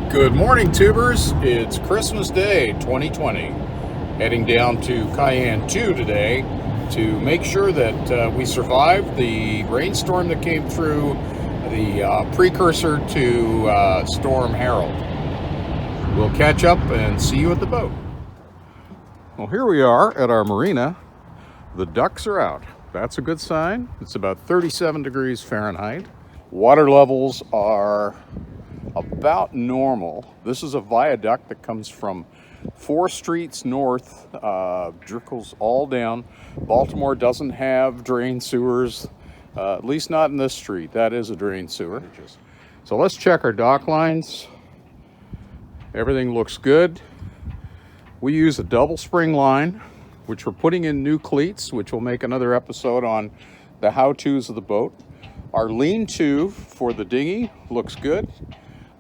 Good morning, tubers. It's Christmas Day 2020. Heading down to KYAN II today to make sure that we survived the rainstorm that came through, the precursor to Storm Harold. We'll catch up and see you at the boat. Well, here we are at our marina. The ducks are out. That's a good sign. It's about 37 degrees Fahrenheit. Water levels are about normal. This is a viaduct that comes from 4 streets north, trickles all down. Baltimore doesn't have drain sewers, at least not in this street. That is a drain sewer. So let's check our dock lines. Everything looks good. We use a double spring line, which we're putting in new cleats, which will make another episode on the how-tos of the boat. Our lean-to for the dinghy looks good.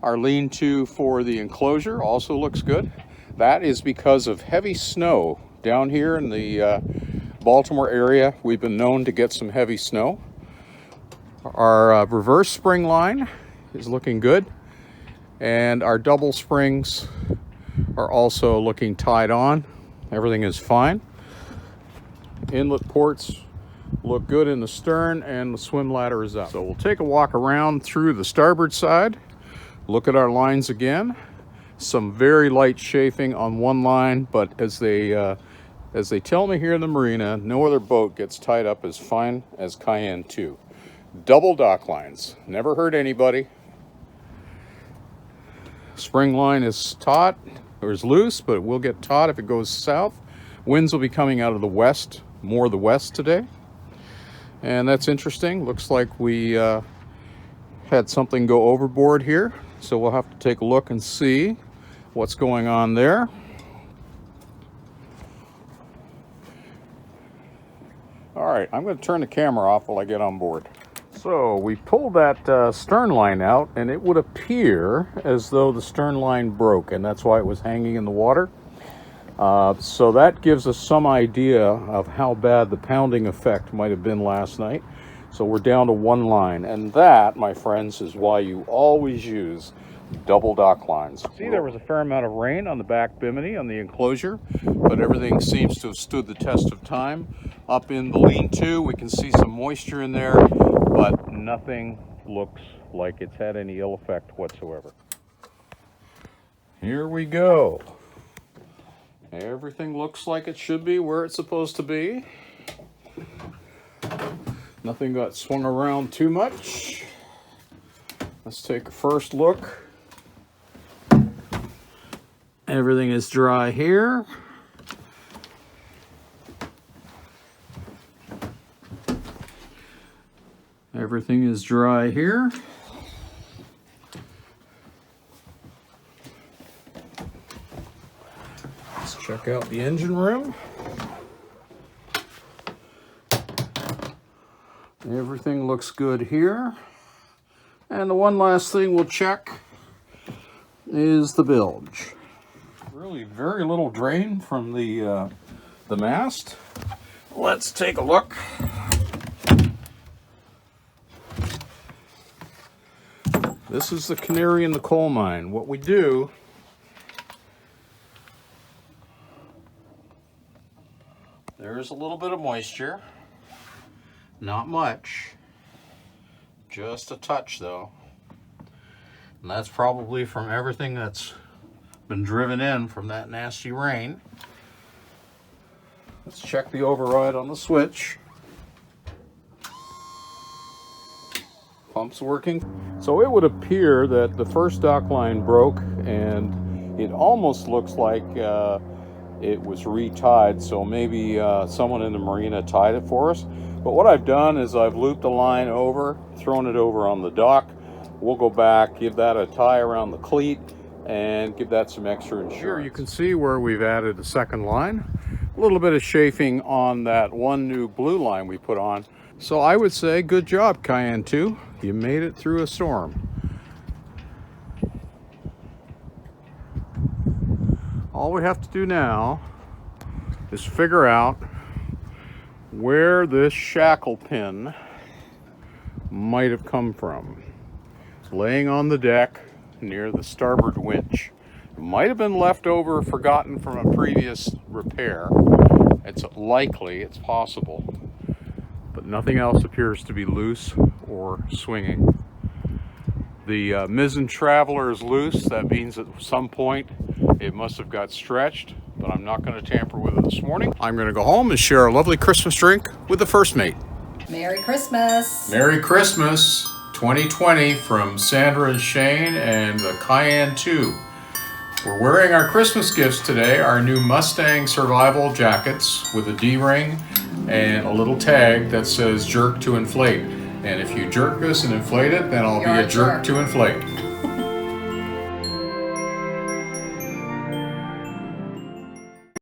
Our lean-to for the enclosure also looks good. That is because of heavy snow down here in the Baltimore area. We've been known to get some heavy snow. Our reverse spring line is looking good, and our double springs are also looking tied on. Everything is fine. Inlet ports look good in the stern, and the swim ladder is up. So we'll take a walk around through the starboard side. Look at our lines again. Some very light chafing on one line, but as they tell me here in the marina, no other boat gets tied up as fine as KYAN II. Double dock lines. Never hurt anybody. Spring line is taut, or is loose, but it will get taut if it goes south. Winds will be coming out of the west, more the west today. And that's interesting. Looks like we had something go overboard here. So we'll have to take a look and see what's going on there. All right, I'm going to turn the camera off while I get on board. So we pulled that stern line out, and it would appear as though the stern line broke, and that's why it was hanging in the water. So that gives us some idea of how bad the pounding effect might have been last night. So we're down to one line, and that, my friends, is why you always use double dock lines. See, there was a fair amount of rain on the back bimini on the enclosure, but everything seems to have stood the test of time. Up in the lean-to, we can see some moisture in there, but nothing looks like it's had any ill effect whatsoever. Here we go. Everything looks like it should be where it's supposed to be. Nothing got swung around too much. Let's take a first look. Everything is dry here. Everything is dry here. Let's check out the engine room. Everything looks good here. And the one last thing we'll check is the bilge. Really very little drain from the mast. Let's take a look. This is the canary in the coal mine. What we do, there's a little bit of moisture. Not much, just a touch though. And that's probably from everything that's been driven in from that nasty rain. Let's check the override on the switch. Pump's working. So it would appear that the first dock line broke, and it almost looks like it was retied, so maybe someone in the marina tied it for us. But what I've done is I've looped the line over, thrown it over on the dock. We'll go back, give that a tie around the cleat, and give that some extra insurance. Here you can see where we've added a second line. A little bit of chafing on that one new blue line we put on. So I would say good job, KYAN II. You made it through a storm. All we have to do now is figure out where this shackle pin might have come from. Laying on the deck near the starboard winch. It might have been left over, forgotten from a previous repair. It's likely, it's possible, but nothing else appears to be loose or swinging. The mizzen traveler is loose. That means at some point it must have got stretched, but I'm not going to tamper with it this morning. I'm going to go home and share a lovely Christmas drink with the first mate. Merry Christmas! Merry Christmas 2020 from Sandra and Shane and the KYAN II. We're wearing our Christmas gifts today, our new Mustang survival jackets with a D-ring and a little tag that says jerk to inflate. And if you jerk this and inflate it, then I'll be a jerk to inflate.